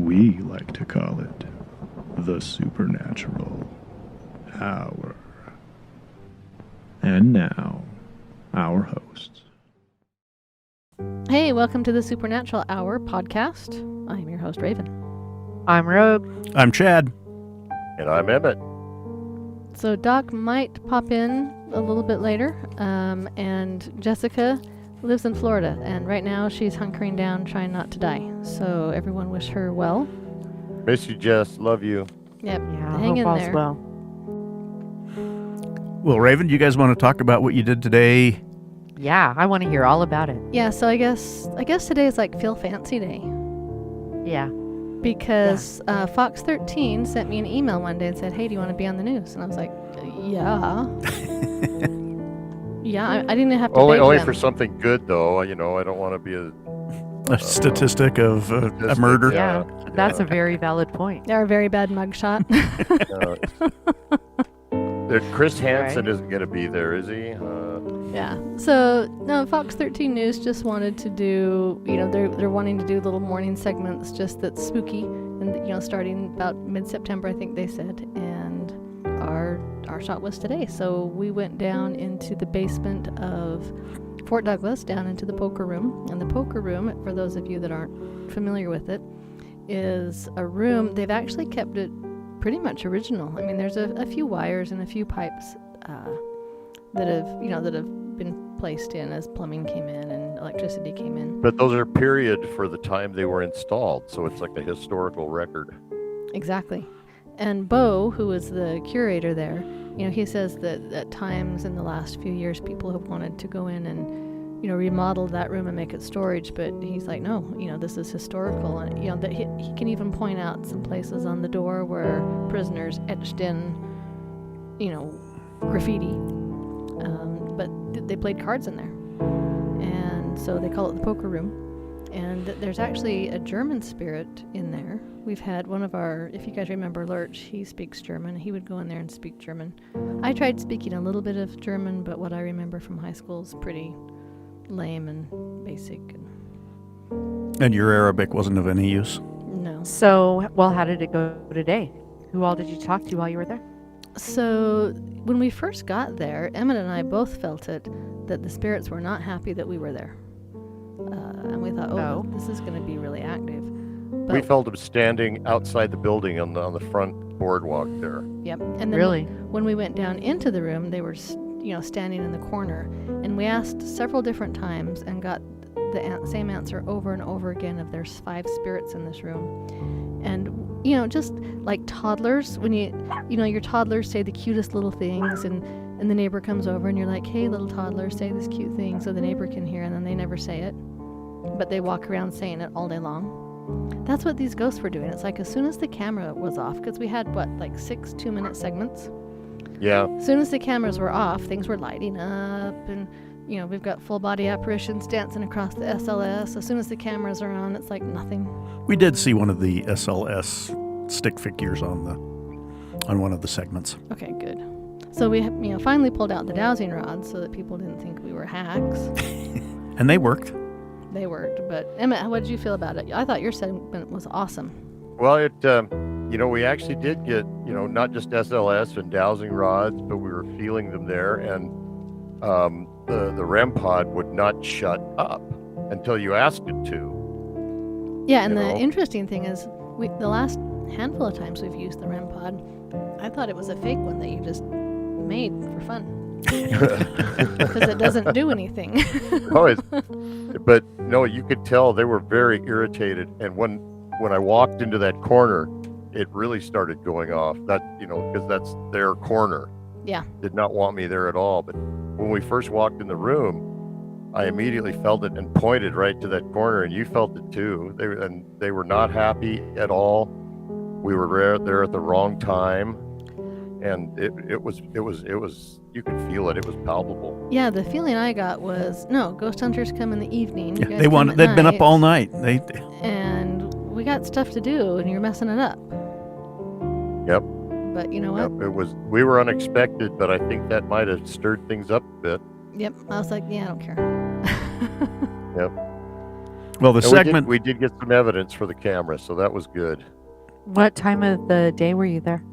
We like to call it the Supernatural Hour. And now, our hosts. Hey, welcome to the Supernatural Hour podcast. I'm your host, Ravyn. I'm Rogue. I'm Chad. And I'm Emmett. So Doc might pop in a little bit later, and Jessica lives in Florida, and right now she's hunkering down trying not to die. So everyone wish her well. Miss you, Jess. Love you. Yep, Yeah, hang in all's there. well. Well, Ravyn, do you guys want to talk about what you did today? Yeah, I want to hear all about it. Yeah, so I guess today is like Feel Fancy Day. Yeah. Because Fox 13 sent me an email one day and said, hey, do you want to be on the news? And I was like, yeah. Yeah, I didn't have to beg Only them. for something good, though. You know, I don't want to be A statistic of a murder? Yeah, that's a very valid point. They're a very bad mugshot. Chris Hansen Right. isn't going to be there, is he? Yeah. So no, Fox 13 News just wanted to do, they're wanting to do little morning segments just that's spooky, and starting about mid-September, I think they said, and our shot was today. So we went down into the basement of Fort Douglas, down into the poker room, and the poker room, for those of you that aren't familiar with it, is a room. They've actually kept it pretty much original. I mean, there's a few wires and a few pipes that have been placed in as plumbing came in and electricity came in. But those are period for the time they were installed, so it's like a historical record. Exactly. And Bo, who is the curator there, he says that at times in the last few years people have wanted to go in and remodel that room and make it storage, but he's like, no, this is historical, and that he can even point out some places on the door where prisoners etched in graffiti, but they played cards in there, and so they call it the poker room. And there's actually a German spirit in there. We've had one of our, if you guys remember Lurch, he speaks German. He would go in there and speak German. I tried speaking a little bit of German, but what I remember from high school is pretty lame and basic. And your Arabic wasn't of any use? No. So, well, how did it go today? Who all did you talk to while you were there? So when we first got there, Emmett and I both felt it, that the spirits were not happy that we were there. And we thought, this is going to be really active. But We felt them standing outside the building on the front boardwalk there. Yep. And then Really? when we went down into the room, they were, standing in the corner. And we asked several different times and got the same answer over and over again of there's 5 spirits in this room. And, just like toddlers, when your toddlers say the cutest little things and the neighbor comes over and you're like, hey, little toddler, say this cute thing so the neighbor can hear, and then they never say it. But they walk around saying it all day long. That's what these ghosts were doing. It's like as soon as the camera was off, because we had, 6 2-minute segments. Yeah. As soon as the cameras were off, things were lighting up, and we've got full body apparitions dancing across the SLS. As soon as the cameras are on, it's like nothing. We did see one of the SLS stick figures on one of the segments. Okay, good. So we finally pulled out the dowsing rods so that people didn't think we were hacks. And they worked. They worked. But Emmett, what did you feel about it? I thought your segment was awesome. Well, we actually did get, not just SLS and dowsing rods, but we were feeling them there, and the REM pod would not shut up until you asked it to. Yeah, and the interesting thing is, the last handful of times we've used the REM pod, I thought it was a fake one that you just made for fun. Because it doesn't do anything. But no, you could tell they were very irritated, and when I walked into that corner, it really started going off. That because that's their corner. Yeah. Did not want me there at all. But when we first walked in the room, I immediately felt it and pointed right to that corner, and you felt it too. They were not happy at all. We were there at the wrong time, and it was you could feel it. It was palpable. Yeah, the feeling I got was, no, ghost hunters come in the evening. Yeah, they'd been up all night. And we got stuff to do, and you're messing it up. Yep. But you know what? Yep, we were unexpected, but I think that might have stirred things up a bit. Yep. I was like, yeah, I don't care. Yep. Well, the And segment. we did get some evidence for the camera, so that was good. What time of the day were you there?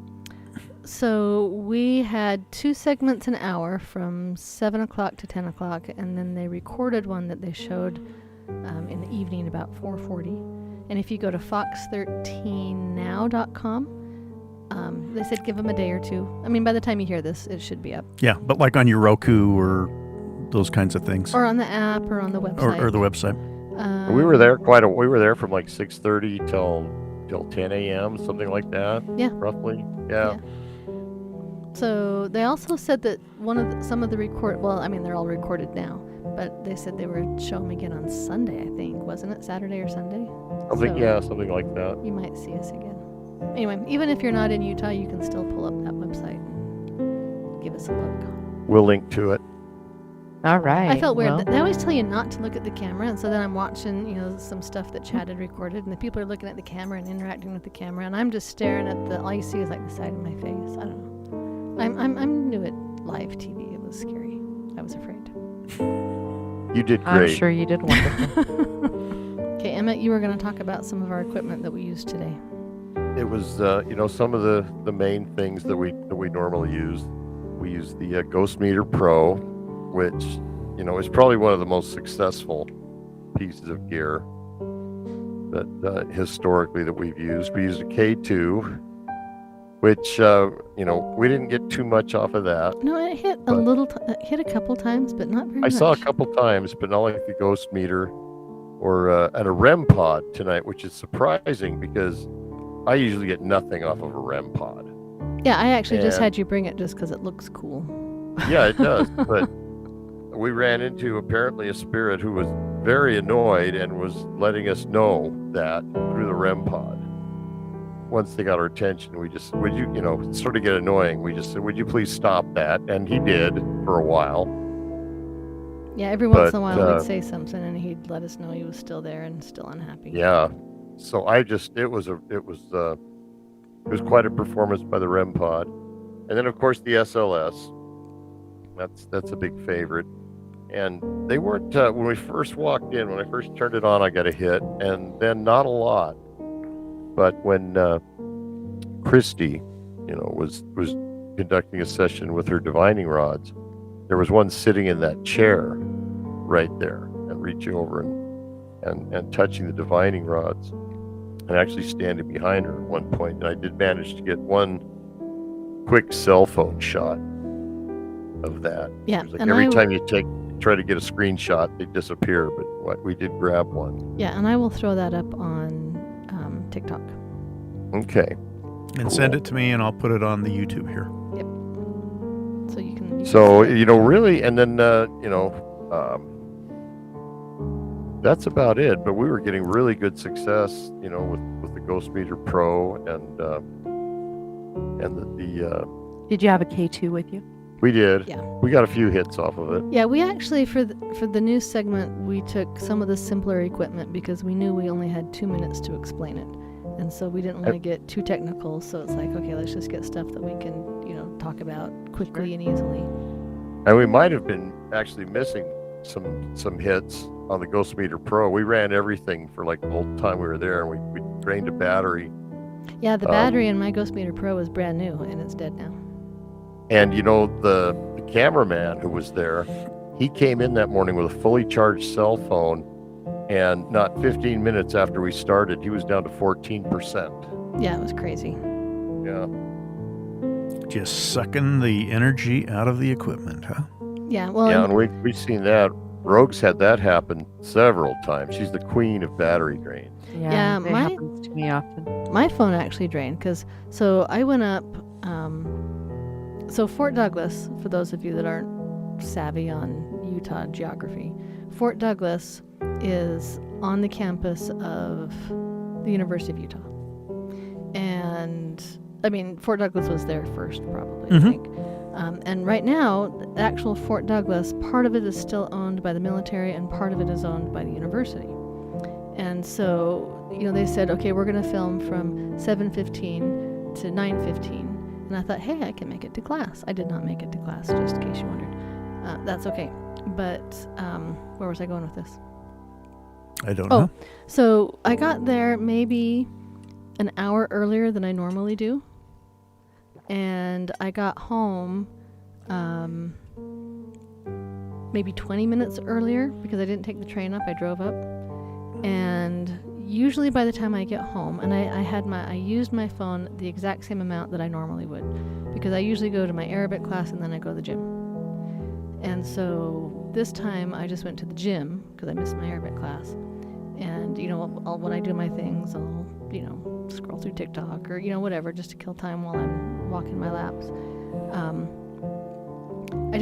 So we had 2 segments an hour from 7 o'clock to 10 o'clock, and then they recorded one that they showed in the evening about 4:40. And if you go to fox13now.com, they said give them a day or two. I mean, by the time you hear this, it should be up. Yeah, but like on your Roku or those kinds of things. Or on the app or on the website. Or the website. We were there we were there from like 6:30 till 10 a.m., something like that. Yeah. Roughly. Yeah. So they also said that some of the they're all recorded now, but they said they would show them again on Sunday, I think. Wasn't it Saturday or Sunday? Something like that. You might see us again. Anyway, even if you're not in Utah, you can still pull up that website and give us a look. We'll link to it. All right. I felt weird. Well, They always tell you not to look at the camera, and so then I'm watching, some stuff that Chad had recorded, and the people are looking at the camera and interacting with the camera, and I'm just staring at all you see is like the side of my face. I don't know. I'm new at live TV. It was scary. I was afraid. You did I'm great. sure you did wonderful. Okay, Emmett, you were going to talk about some of our equipment that we use today. It was some of the main things that we normally use. We use the Ghost Meter Pro, which is probably one of the most successful pieces of gear that historically that we've used. We used a K2, which we didn't get too much off of that. No, it hit it hit a couple times, but not very much. I saw a couple times, but not like the Ghost Meter or and a REM pod tonight, which is surprising because I usually get nothing off of a REM pod. Yeah, I actually just had you bring it just because it looks cool. Yeah, it does. But we ran into apparently a spirit who was very annoyed and was letting us know that through the REM pod. Once they got our attention, we just, it started to get annoying. We just said, would you please stop that? And he did for a while. Yeah, every once in a while we'd say something and he'd let us know he was still there and still unhappy. Yeah. So it was quite a performance by the REM pod. And then of course the SLS. That's a big favorite. And they weren't when we first walked in, when I first turned it on, I got a hit, and then not a lot. But when Christy, was conducting a session with her divining rods, there was one sitting in that chair right there and reaching over and touching the divining rods and actually standing behind her at one point. And I did manage to get one quick cell phone shot of that. Yeah. It was like every time you try to get a screenshot, they disappear. But we did grab one. Yeah, and I will throw that up on TikTok. Okay. And send it to me, and I'll put it on the YouTube here. Yep. So you can. So really, and then that's about it. But we were getting really good success, with the Ghost Meter Pro and the. Did you have a K2 with you? We did. Yeah. We got a few hits off of it. Yeah, we actually for the news segment we took some of the simpler equipment because we knew we only had 2 minutes to explain it, and so we didn't want to get too technical. So it's like, okay, let's just get stuff that we can talk about quickly and easily. And we might have been actually missing some hits on the Ghost Meter Pro. We ran everything for like the whole time we were there, and we drained a battery. Yeah, the battery in my Ghost Meter Pro is brand new and it's dead now. And the cameraman who was there, he came in that morning with a fully charged cell phone, and not 15 minutes after we started, he was down to 14%. Yeah, it was crazy. Yeah. Just sucking the energy out of the equipment, huh? Yeah, well. Yeah, and we've seen that. Rogue's had that happen several times. She's the queen of battery drains. Yeah, it happens to me often. My phone actually drained so I went up. So Fort Douglas, for those of you that aren't savvy on Utah geography, Fort Douglas is on the campus of the University of Utah. And, Fort Douglas was there first, probably, I think. And right now, the actual Fort Douglas, part of it is still owned by the military and part of it is owned by the university. And so, they said, okay, we're going to film from 7:15 to 9:15. And I thought, hey, I can make it to class. I did not make it to class, just in case you wondered. That's okay. But where was I going with this? I don't Oh. know. So I got there maybe an hour earlier than I normally do. And I got home maybe 20 minutes earlier because I didn't take the train up. I drove up. And usually by the time I get home, and I used my phone the exact same amount that I normally would, because I usually go to my Arabic class and then I go to the gym. And so this time I just went to the gym because I missed my Arabic class. And, when I do my things, I'll, scroll through TikTok or, whatever, just to kill time while I'm walking my laps. I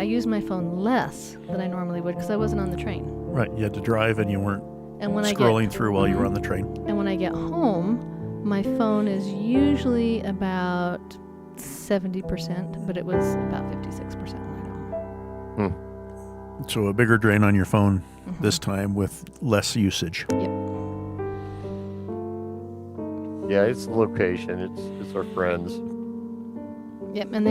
used my phone less than I normally would because I wasn't on the train. Right, you had to drive and you weren't And when scrolling through while you were on the train. And when I get home, my phone is usually about 70%, but it was about 56% when I got home. So a bigger drain on your phone this time with less usage. Yep. Yeah, it's the location. It's our friends. Yep, and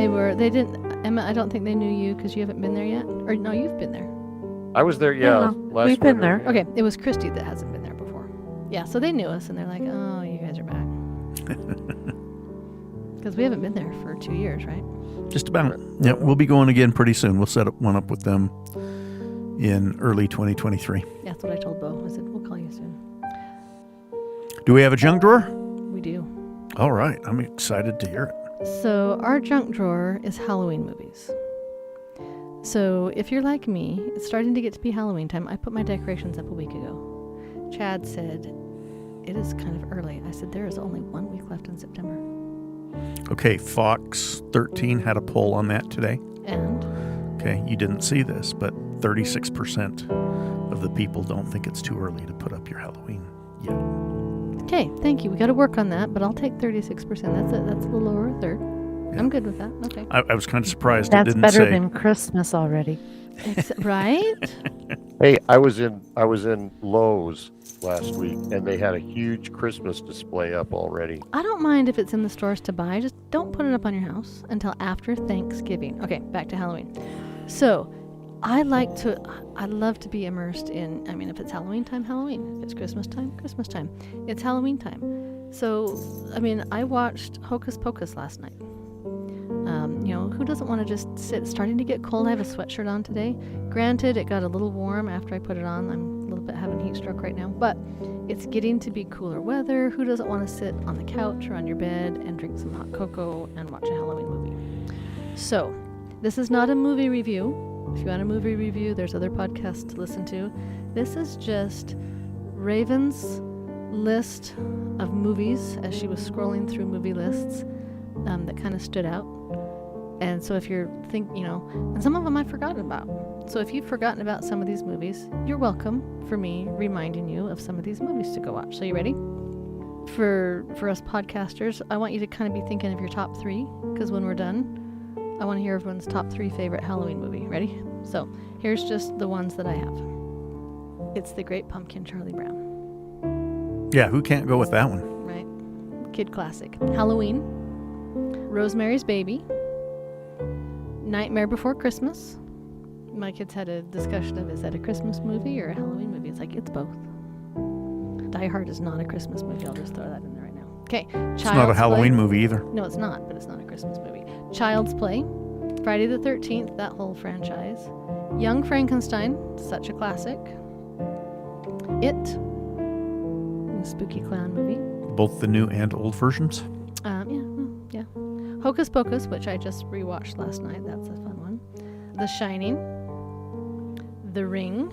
Emma, I don't think they knew you because you haven't been there yet. Or no, you've been there. I was there, last we've been winter. there. Okay, it was Christy that hasn't been there before. Yeah, so they knew us and they're like, oh, you guys are back. Because we haven't been there for 2 years, right? Just about. Yeah, we'll be going again pretty soon. We'll set one up with them in early 2023. Yeah, that's what I told Bo. I said, we'll call you soon. Do we have a junk drawer? We do. All right, I'm excited to hear it. So our junk drawer is Halloween movies. So if you're like me, it's starting to get to be Halloween time. I put my decorations up a week ago. Chad said, it is kind of early. I said, there is only 1 week left in September. Okay, Fox 13 had a poll on that today. And? Okay, you didn't see this, but 36% of the people don't think it's too early to put up your Halloween yet. Okay, thank you. We got to work on that, but I'll take 36%. That's a little over a third. Yeah. I'm good with that. Okay. I was kind of surprised it That's didn't better say. than Christmas already. Right? Hey, I was in Lowe's last week, and they had a huge Christmas display up already. I don't mind if it's in the stores to buy. Just don't put it up on your house until after Thanksgiving. Okay, back to Halloween. So, I love to be immersed in, if it's Halloween time, Halloween. If it's Christmas time, Christmas time. It's Halloween time. So, I watched Hocus Pocus last night. Who doesn't want to just sit? It's starting to get cold. I have a sweatshirt on today. Granted, it got a little warm after I put it on. I'm a little bit having heat stroke right now, but it's getting to be cooler weather. Who doesn't want to sit on the couch or on your bed and drink some hot cocoa and watch a Halloween movie? So, this is not a movie review. If you want a movie review, there's other podcasts to listen to. This is just Ravyn's list of movies as she was scrolling through movie lists that kind of stood out. And so if you're and some of them I've forgotten about. So if you've forgotten about some of these movies, you're welcome for me reminding you of some of these movies to go watch. So you ready? For us podcasters, I want you to kind of be thinking of your top 3, because when we're done, I want to hear everyone's top 3 favorite Halloween movie. Ready? So here's just the ones that I have. It's The Great Pumpkin, Charlie Brown. Yeah, who can't go with that one? Right. Kid classic. Halloween. Rosemary's Baby. Nightmare Before Christmas. My kids had a discussion of, is that a Christmas movie or a Halloween movie? It's like, it's both. Die Hard is not a Christmas movie. I'll just throw that in there right now. Okay. It's not a Halloween movie either. No, it's not, but it's not a Christmas movie. Child's Play. Friday the 13th, that whole franchise. Young Frankenstein, such a classic. It. A spooky clown movie. Both the new and old versions? Yeah. Hocus Pocus, which I just rewatched last night. That's a fun one. The Shining. The Ring.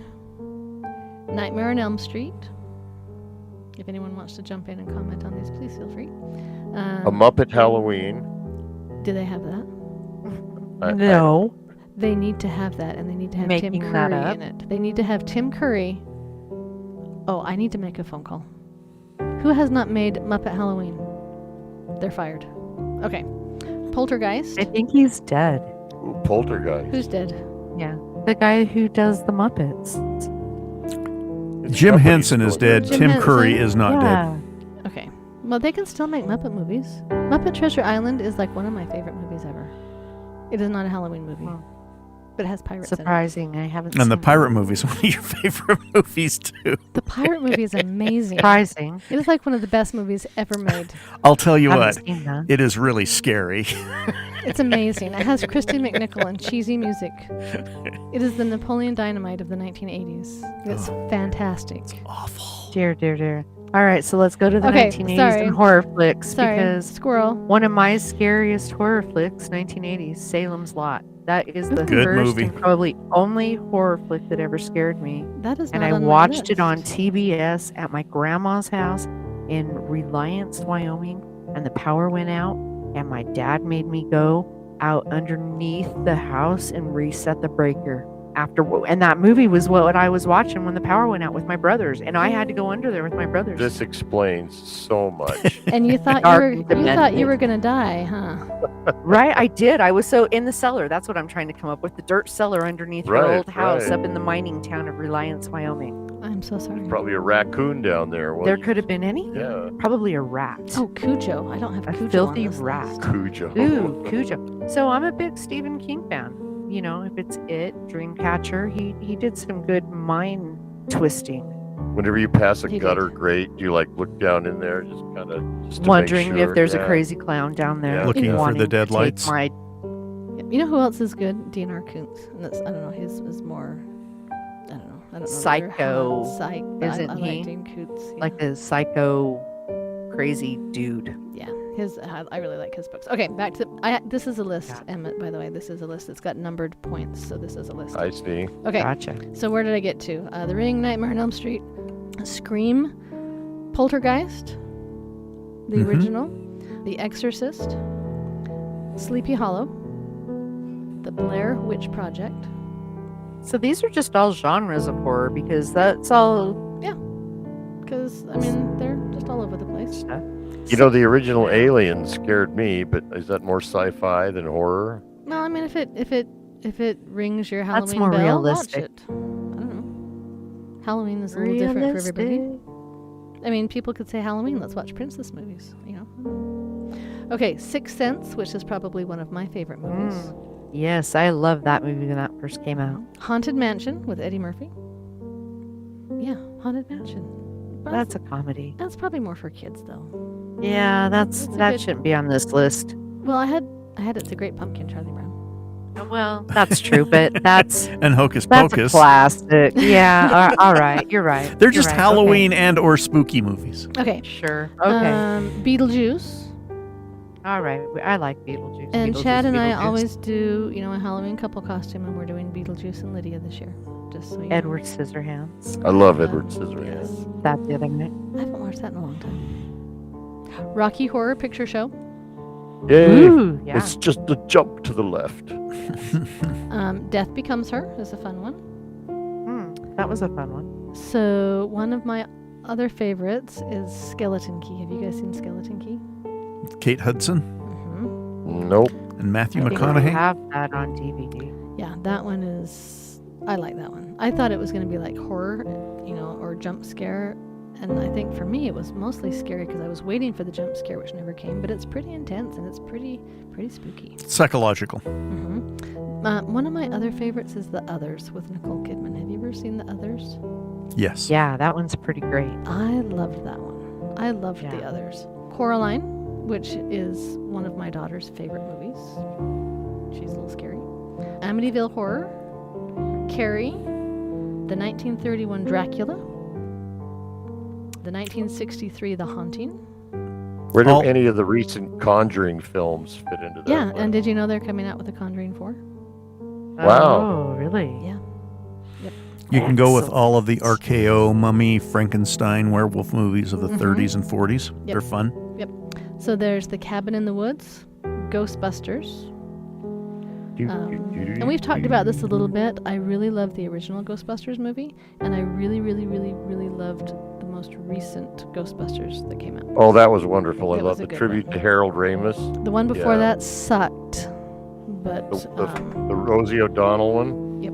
Nightmare on Elm Street. If anyone wants to jump in and comment on these, please feel free. A Muppet Halloween. Do they have that? No. They need to have that, and they need to have Making Tim that Curry up. in it. They need to have Tim Curry. Oh, I need to make a phone call. Who has not made Muppet Halloween? They're fired. Okay. Poltergeist. I think he's dead. Ooh, Poltergeist. Who's dead? Yeah. The guy who does the Muppets. Jim Somebody's Henson is still dead. Jim Tim Henson? Curry is not dead. Yeah. Okay. Well, they can still make Muppet movies. Muppet Treasure Island is like one of my favorite movies ever. It is not a Halloween movie. Wow. but it has pirates in Surprising. I haven't seen And the that. pirate movie is one of your favorite movies, too. it. The pirate movie is amazing. Surprising. It is like one of the best movies ever made. I'll tell you what, Haven't seen that. it is really scary. It's amazing. It has Christy McNichol and cheesy music. It is the Napoleon Dynamite of the 1980s. It's fantastic. Awful. Dear, dear, dear. All right, so let's go to the Okay, 1980s sorry. and horror flicks Sorry, because squirrel. one of my scariest horror flicks, 1980s, Salem's Lot. That is the Good first movie. and probably only horror flick that ever scared me. That is And not I on my watched it list. on TBS at my grandma's house in Reliance, Wyoming, and the power went out, and my dad made me go out underneath the house and reset the breaker. And that movie was what I was watching when the power went out with my brothers, and I had to go under there with my brothers. This explains so much. And you thought Dark you and thought you demented. were gonna die, huh? Right, I did. I was so in the cellar. That's what I'm trying to come up with. The dirt cellar underneath your Right, old house right. up in the mining town of Reliance, Wyoming. I'm so sorry. Probably a raccoon down there. There could have been any. Yeah, Probably a rat. Oh, Cujo. I don't have A Cujo filthy on this rat. list. Cujo. Ooh, Cujo. So I'm a big Stephen King fan. You know, if it's it, Dreamcatcher, he did some good mind twisting. Whenever you pass a He did. gutter grate, do you like look down in there, just kind of Wondering if there's yeah. a crazy clown down there. Yeah. Looking for wanting the to dead take lights. My, You know who else is good? DNR Koontz. And that's, I don't know. His is more. I don't know. I don't know. Psycho, Isn't isn't I he? like Dean Koontz. Yeah. like a psycho, crazy dude. Yeah, I really like his books. Okay, back to this is a list, Yeah. Emmett. By the way, this is a list. It's got numbered points, so this is a list. I see. Okay, Gotcha. so where did I get to? The Ring, Nightmare on Elm Street, Scream, Poltergeist, the Mhm. original, The Exorcist, Sleepy Hollow, The Blair Witch Project. So these are just all genres of horror because that's all Because I mean, they're just all over the place. stuff. You know, the original Alien scared me, but is that more sci-fi than horror? Well, I mean, if it rings your Halloween That's more bell, realistic. watch it. I don't know. Halloween is a little different for everybody. I mean, people could say Halloween, let's watch princess movies, you know. Okay, Sixth Sense, which is probably one of my favorite movies. Yes, I love that movie when that first came out. Haunted Mansion with Eddie Murphy. Yeah, Haunted Mansion. But That's a comedy. that's probably more for kids, though. Yeah, that That's a good- shouldn't be on this list. Well, I had It's the Great Pumpkin, Charlie Brown. Well, that's true, but that's And Hocus that's a Pocus. classic. Yeah, all right, you're right. They're you're just right, Halloween and or spooky movies. Okay. Okay. Sure. Okay. Beetlejuice. All right. I like Beetlejuice. And Beetlejuice, Chad and I Beetlejuice. always do, a Halloween couple costume, and we're doing Beetlejuice and Lydia this year. Just so you know. Edward Scissorhands. I love Edward Scissorhands. Yes. That the other night. I haven't watched that in a long time. Rocky Horror Picture Show. Yay! Ooh, yeah. It's just a jump to the left. Death Becomes Her is a fun one. That was a fun one. So one of my other favorites is Skeleton Key. Have you guys seen Skeleton Key? Kate Hudson Mm-hmm. Nope. and Matthew I think we McConaughey. have that on DVD. Yeah, that one is. I like that one. I thought it was going to be like horror, or jump scare. And I think for me it was mostly scary because I was waiting for the jump scare, which never came. But it's pretty intense and it's pretty spooky. Psychological. One of my other favorites is The Others with Nicole Kidman. Have you ever seen The Others? Yes. Yeah, that one's pretty great. I loved that one. I loved The Yeah. Others. Coraline, which is one of my daughter's favorite movies. She's a little scary. Amityville Horror, Carrie, the 1931 Dracula, the 1963 The Haunting. Where do All- any of the recent Conjuring films fit into that? Yeah, list? and did you know they're coming out with The Conjuring 4? Wow. Oh, really? Yeah. You can go with Excellent. all of the RKO, Mummy, Frankenstein, werewolf movies of the 30s and 40s. Yep. They're fun. So there's The Cabin in the Woods, Ghostbusters. And we've talked about this a little bit. I really love the original Ghostbusters movie, and I really, really, really, really loved the most recent Ghostbusters that came out. Oh, that was wonderful. I It love was a the good tribute one. to Harold Ramis. The one before Yeah. that sucked, but The Rosie O'Donnell one. Yep.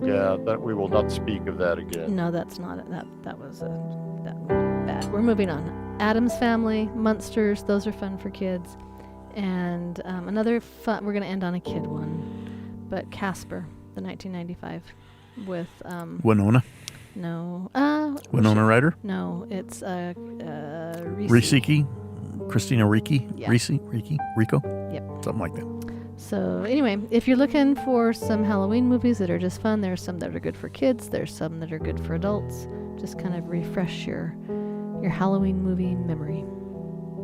Yeah, that we will not speak of that again. no, that's not it. That was bad. We're moving on. Addams Family, Munsters, those are fun for kids, and another fun. We're gonna end on a kid one, but Casper. the 1995 with Winona. no Winona Ryder. no, it's Reese. Risiki. Christina Ricci. Yeah. Rico. Yep. Something like that. So anyway, if you're looking for some Halloween movies that are just fun, there's some that are good for kids. There's some that are good for adults. Just kind of refresh your Halloween movie memory.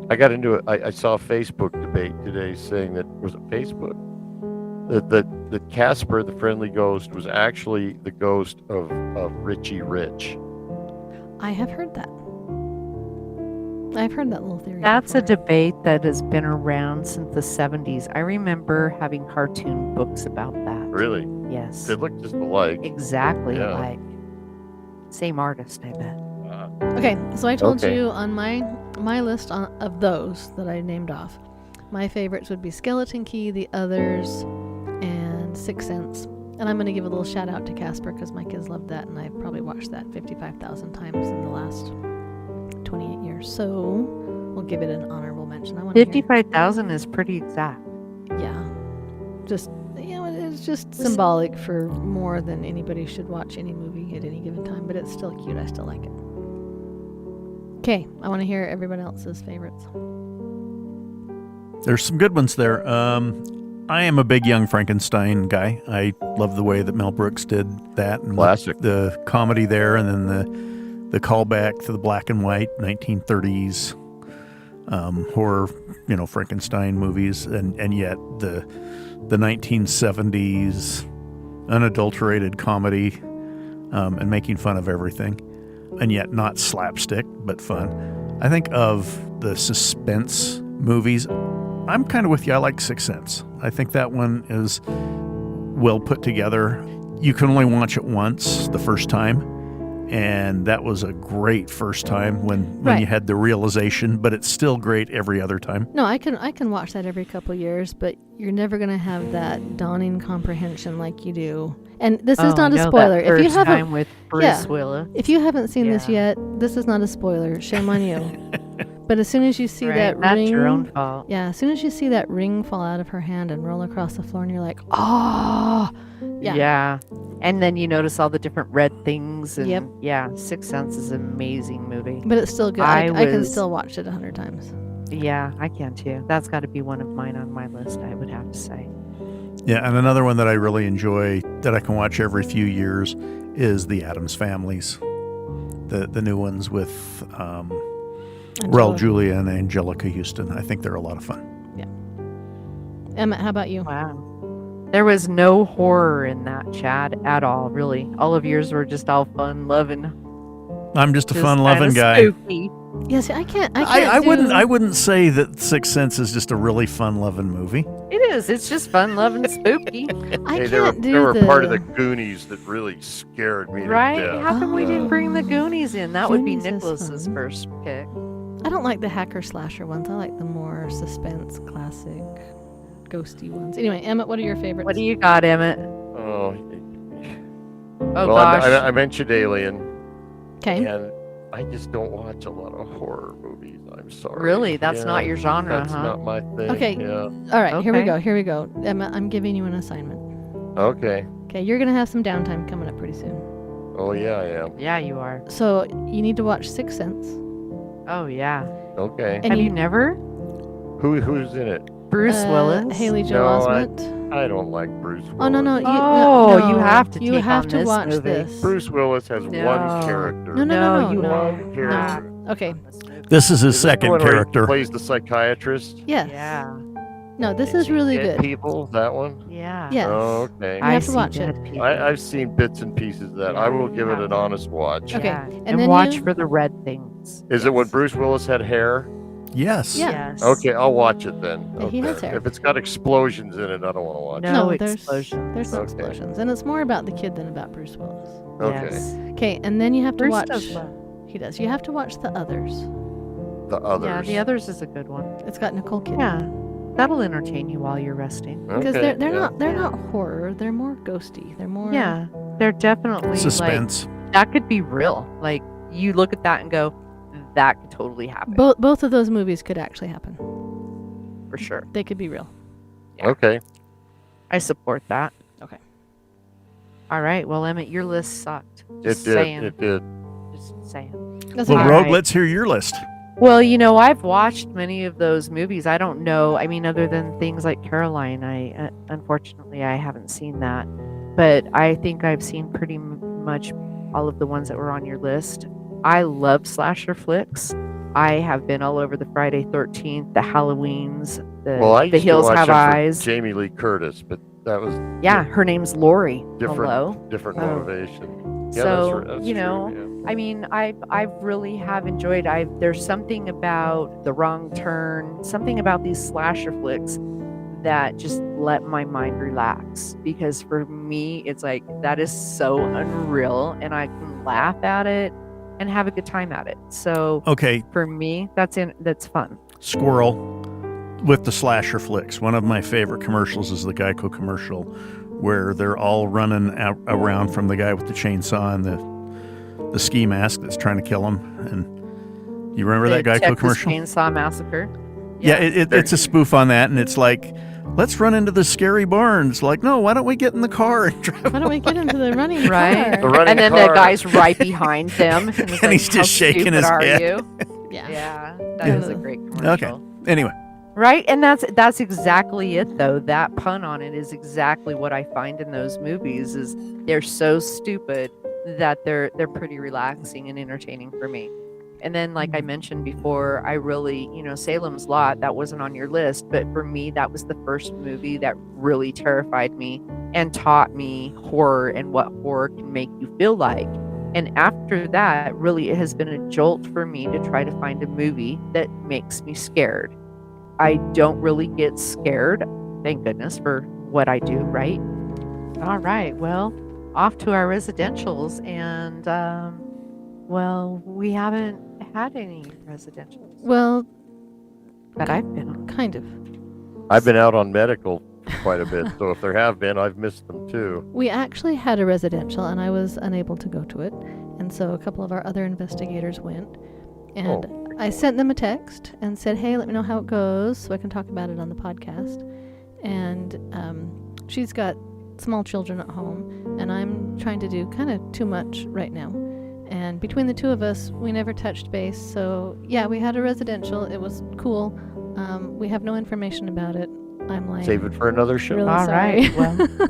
I got into it. I saw a Facebook debate today saying that, was it Facebook? That Casper, the friendly ghost, was actually the ghost of Richie Rich. I have heard that. I've heard that little theory. That's a before. debate that has been around since the 70s. I remember having cartoon books about that. Really? Yes. They look just alike. Exactly Yeah. alike. Same artist, I bet. Okay, so I told Okay. you on my list of those that I named off, my favorites would be Skeleton Key, The Others, and Sixth Sense. And I'm going to give a little shout out to Casper because my kids loved that, and I've probably watched that 55,000 times in the last 28 years. So we'll give it an honorable mention. I want to hear. 55,000 is pretty exact. Yeah, just it's just symbolic for more than anybody should watch any movie at any given time. But it's still cute. I still like it. Okay, I want to hear everybody else's favorites. There's some good ones there. I am a big Young Frankenstein guy. I love the way that Mel Brooks did that. And Classic. The comedy there, and then the callback to the black and white 1930s horror, Frankenstein movies, and yet the 1970s unadulterated comedy, and making fun of everything, and yet not slapstick, but fun. I think of the suspense movies, I'm kind of with you. I like Sixth Sense. I think that one is well put together. You can only watch it once the first time, and that was a great first time when Right. you had the realization, but it's still great every other time. No, I can watch that every couple of years, but you're never gonna have that dawning comprehension like you do. And this is not a spoiler. If you haven't, time with Bruce yeah. Willis. if you haven't seen this Yeah. yet, this is not a spoiler. Shame on you. But as soon as you see Right, that that's ring, your own fault. yeah, as soon as you see that ring fall out of her hand and roll across the floor, and you're like, oh, yeah. And then you notice all the different red things. And Yep. Yeah, Sixth Sense is an amazing movie. But it's still good. I can was- still watch it 100 times. Yeah, I can too. That's got to be one of mine on my list, I would have to say. Yeah, and another one that I really enjoy that I can watch every few years is The Addams Families. The new ones with Raul Angela. Julia and Angelica Houston. I think they're a lot of fun. Emmett, how about you? Wow. There was no horror in that, Chad, at all, really. All of yours were just all fun, loving. I'm just a just fun-loving kinda guy. Spooky. Yeah, see, I can't I do- wouldn't say that Sixth Sense is just a really fun-loving movie. It is. It's just fun, loving, spooky. I Hey, can't they were do the part of the Goonies that really scared me Right? to death. How come we didn't bring the Goonies in? That would be Goonies is Nicholas's fun. first pick. I don't like the hacker slasher ones. I like the more suspense, classic, ghosty ones. Anyway, Emmett, what are your favorites? What do you got, Emmett? Oh, Oh, well, gosh. I mentioned Alien, Okay. and I just don't watch a lot of horror movies. I'm sorry. Really? That's not your genre, That's huh? not my thing. Okay. Yeah. All right, here we Okay. go. Here we go. Emmett, I'm giving you an assignment. Okay. Okay, you're going to have some downtime coming up pretty soon. Oh yeah, I am. Yeah, you are. So you need to watch Sixth Sense. Oh, yeah. Okay. And Have you never? Who's in it? Bruce Willis? Haley Joel No, I- Osment. I don't like Bruce Willis. Oh, no. Oh, no, you have to You take have on to this watch movie. this. Bruce Willis has No. one character. No, you no. One character. Okay. This is his Is this the second one where he character. plays the psychiatrist. Yes. Yeah. No, this And is really Dead good. People, that one. Yeah. Yes. Oh, okay. You have to see watch dead it. people. I've seen bits and pieces of that. I will give it an honest watch. Okay, Yeah. and And, then watch you- for the red things. Is it when Bruce Willis had hair? Yes. Yeah. Yes. Okay, I'll watch it then. Yeah, he Okay. has hair. If it's got explosions in it, I don't want to watch No, it. there's explosions. There's no Okay. explosions, and it's more about the kid than about Bruce Willis. Okay. Yes. Okay, and then you have to Bruce watch. does well. He does. You have to watch The Others. The others. Yeah, the others is a good one. It's got Nicole Kidman. Yeah. That'll entertain you while you're resting. Because Okay, they're yeah. not horror. They're more ghosty. They're more. Yeah. They're definitely Suspense. like that could be real. Like you look at that and go, that could totally happen. Both of those movies could actually happen. For sure. They could be real. Okay. I support that. All right. Well, Emmett, your list sucked. It Just did. saying. It did. Just saying. That's Well, okay. All Rogue, right. let's hear your list. Well, I've watched many of those movies. I don't know. I mean, other than things like Coraline, unfortunately I haven't seen that. But I think I've seen pretty much all of the ones that were on your list. I love slasher flicks. I have been all over the Friday 13th, the Halloweens, Well, I the used Hills to watch Have them for Eyes. Jamie Lee Curtis, but that was Yeah, her name's Lori. Hello. different Oh. motivation. Yeah, So, that's you true, know, yeah. I mean, I really have enjoyed. There's something about The Wrong Turn, something about these slasher flicks that just let my mind relax. Because for me, it's like that is so unreal, and I can laugh at it and have a good time at it. So Okay, for me, that's fun. Squirrel with the slasher flicks. One of my favorite commercials is the Geico commercial where they're all running around from the guy with the chainsaw and the ski mask that's trying to kill him. And you remember The that Geico Texas commercial? Chainsaw Massacre. Yeah, it's a spoof on that, and it's like, let's run into the scary barn. It's like, no, why don't we get in the car and drive? Why don't we get into the running Right. car? The running And then car. the guy's right behind them, and, And he's just shaking his head. You? Yeah. Yeah, that was a great commercial. Okay. Anyway, Right, and that's exactly it though. That pun on it is exactly what I find in those movies. Is they're so stupid that they're pretty relaxing and entertaining for me. And then, like I mentioned before, I really, Salem's Lot, that wasn't on your list, but for me, that was the first movie that really terrified me and taught me horror and what horror can make you feel like. And after that, really, it has been a jolt for me to try to find a movie that makes me scared. I don't really get scared, thank goodness, for what I do, right? All right, well, off to our residentials. And, well, we haven't had any residentials Well, that I've been on. kind of. I've been out on medical quite a bit, so if there have been, I've missed them too. We actually had a residential, and I was unable to go to it. And so a couple of our other investigators went. And I sent them a text and said, hey, let me know how it goes so I can talk about it on the podcast. And she's got small children at home, and I'm trying to do kind of too much right now. And between the two of us, we never touched base. So, yeah, we had a residential. It was cool. We have no information about it. I'm like, Save it for another show. really All sorry. right, well,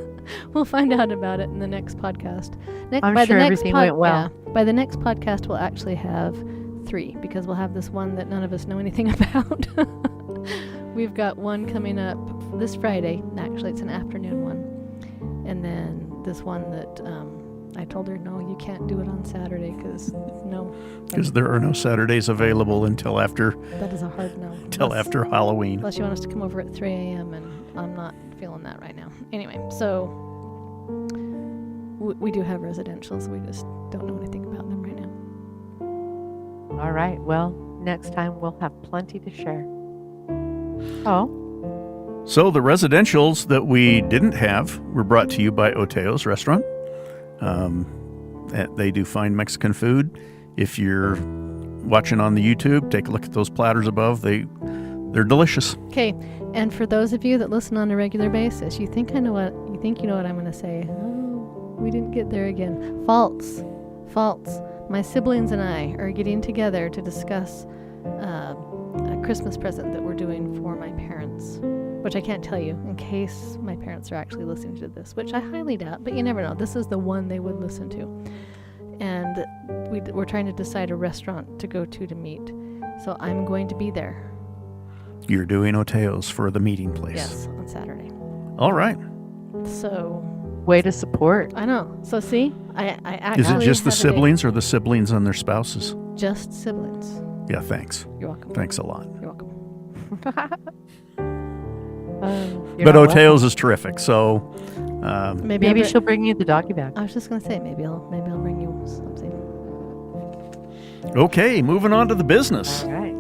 We'll find out about it in the next podcast. I'm sure everything went well. Yeah, by the next podcast, we'll actually have 3 because we'll have this one that none of us know anything about. We've got one coming up this Friday. Actually, it's an afternoon one. And then this one that I told her, no, you can't do it on Saturday because there are no Saturdays available until after that is a hard no. after Halloween. Unless you want us to come over at 3 a.m. and I'm not feeling that right now. Anyway, so we do have residentials. We just don't know anything about them right now. all right, well, next time we'll have plenty to share. Oh, So the residentials that we didn't have were brought to you by Oteo's Restaurant. They do fine Mexican food. If you're watching on the YouTube, take a look at those platters above. They're delicious. Okay, and for those of you that listen on a regular basis, you think you know what I'm going to say. Oh, we didn't get there again. False. My siblings and I are getting together to discuss a Christmas present that we're doing for my parents, which I can't tell you in case my parents are actually listening to this, which I highly doubt, but you never know. This is the one they would listen to. And we're trying to decide a restaurant to go to meet. So I'm going to be there. You're doing Oteo's for the meeting place. Yes, on Saturday. All right. So way to support. I know. So see, I actually Is it just the have a date. siblings or the siblings and their spouses? Just siblings. Yeah, thanks. You're welcome. Thanks a lot. You're welcome. You're But not welcome. Oteo's is terrific. So Maybe Maybe she'll bring you the doggy bag. I was just gonna say maybe I'll bring you something. okay, moving on to the business. All right.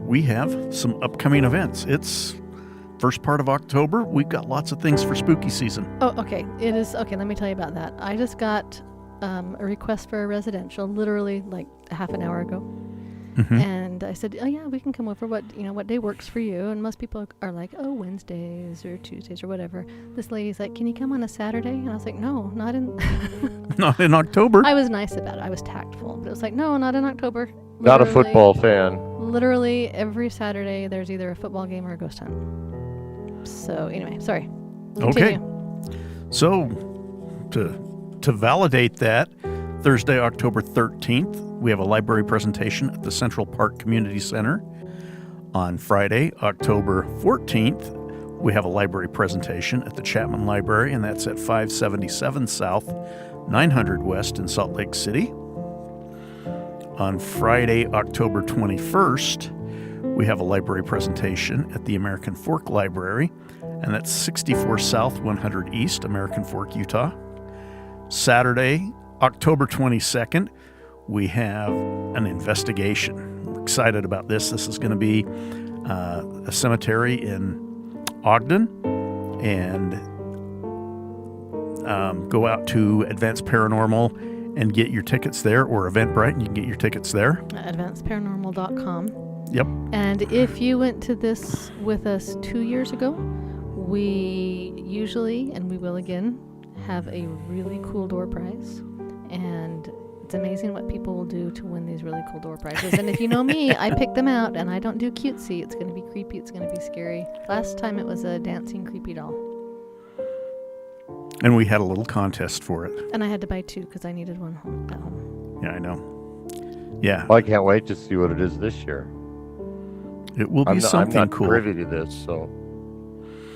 We have some upcoming events. It's first part of October. We've got lots of things for spooky season. Oh, okay. It is okay. Let me tell you about that. I just got a request for a residential, literally like a half an hour ago, And I said, oh yeah, we can come over. What day works for you? And most people are like, oh, Wednesdays or Tuesdays or whatever. This lady's like, can you come on a Saturday? And I was like, no, not in Not in October. I was nice about it. I was tactful, but it was like, no, not in October. Not a football fan. Literally every Saturday there's either a football game or a ghost hunt. So anyway, sorry. Okay. Continue. So to validate that, Thursday, October 13th, we have a library presentation at the Central Park Community Center. On Friday, October 14th, we have a library presentation at the Chapman Library, and that's at 577 South, 900 West in Salt Lake City. On Friday, October 21st, we have a library presentation at the American Fork Library, and that's 64 South, 100 East, American Fork, Utah. Saturday, October 22nd, we have an investigation. We're excited about this. This is going to be a cemetery in Ogden, and go out to Advanced Paranormal and get your tickets there, or Eventbrite, and you can get your tickets there. AdvancedParanormal.com. Yep. And if you went to this with us 2 years ago, we usually, and we will again, have a really cool door prize. And it's amazing what people will do to win these really cool door prizes. And if you know me, I pick them out, and I don't do cutesy. It's going to be creepy. It's going to be scary. Last time it was a dancing creepy doll. And we had a little contest for it. And I had to buy two because I needed one at home. Yeah, I know. Yeah. Well, I can't wait to see what it is this year. It will be something I'm not cool. privy to this, so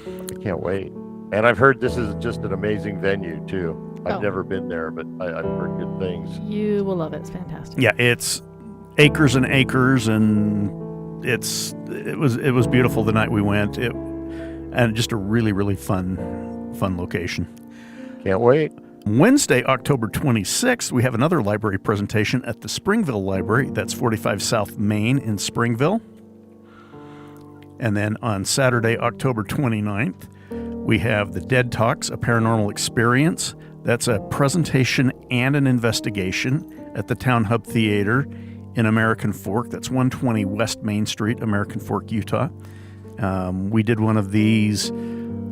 I can't wait. And I've heard this is just an amazing venue too. I've never been there, but I've heard good things. You will love it. It's fantastic. Yeah, it's acres and acres, and it was beautiful the night we went. And just a really, really fun location. Can't wait. Wednesday, October 26th, we have another library presentation at the Springville Library. That's 45 South Main in Springville. And then on Saturday, October 29th, we have the Dead Talks, a paranormal experience. That's a presentation and an investigation at the Towne Hub Theater in American Fork. That's 120 West Main Street, American Fork, Utah. We did one of these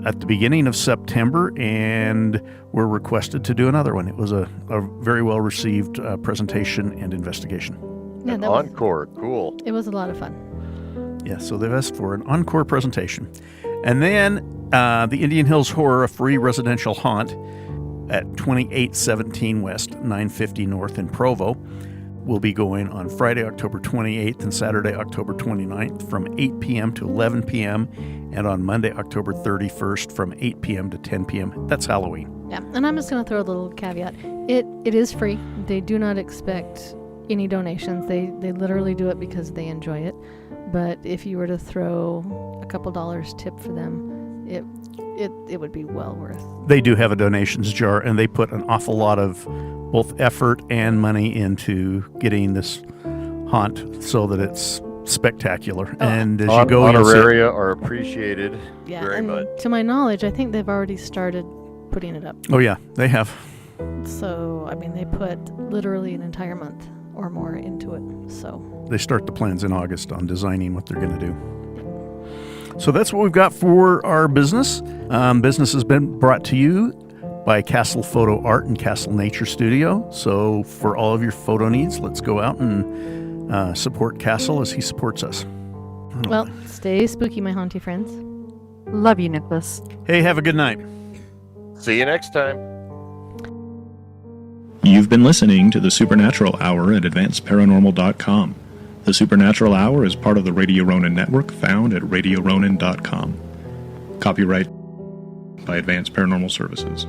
at the beginning of September, and were requested to do another one. It was a very well-received presentation and investigation. Yeah, An encore. Cool. It was a lot of fun. Yeah, so they've asked for an encore presentation. And then the Indian Hills Horror, a free residential haunt at 2817 West, 950 North in Provo, will be going on Friday, October 28th and Saturday, October 29th from 8 p.m. to 11 p.m. and on Monday, October 31st from 8 p.m. to 10 p.m. That's Halloween. Yeah, and I'm just going to throw a little caveat. It is free. They do not expect any donations. They literally do it because they enjoy it. But if you were to throw a couple dollars tip for them, it would be well worth. They do have a donations jar, and they put an awful lot of both effort and money into getting this haunt so that it's spectacular. And as you go, honoraria are appreciated very much. To my knowledge, I think they've already started putting it up. Oh yeah, they have. So I mean, they put literally an entire month or more into it. So they start the plans in August on designing what they're going to do. So that's what we've got for our business. Business has been brought to you by Castle Photo Art and Castle Nature Studio. So for all of your photo needs, let's go out and support Castle as he supports us. Well, stay spooky, my haunty friends. Love you, Nicholas. Hey, have a good night. See you next time. You've been listening to the Supernatural Hour at AdvancedParanormal.com. The Supernatural Hour is part of the Radio Ronin network found at RadioRonin.com. Copyright by Advanced Paranormal Services.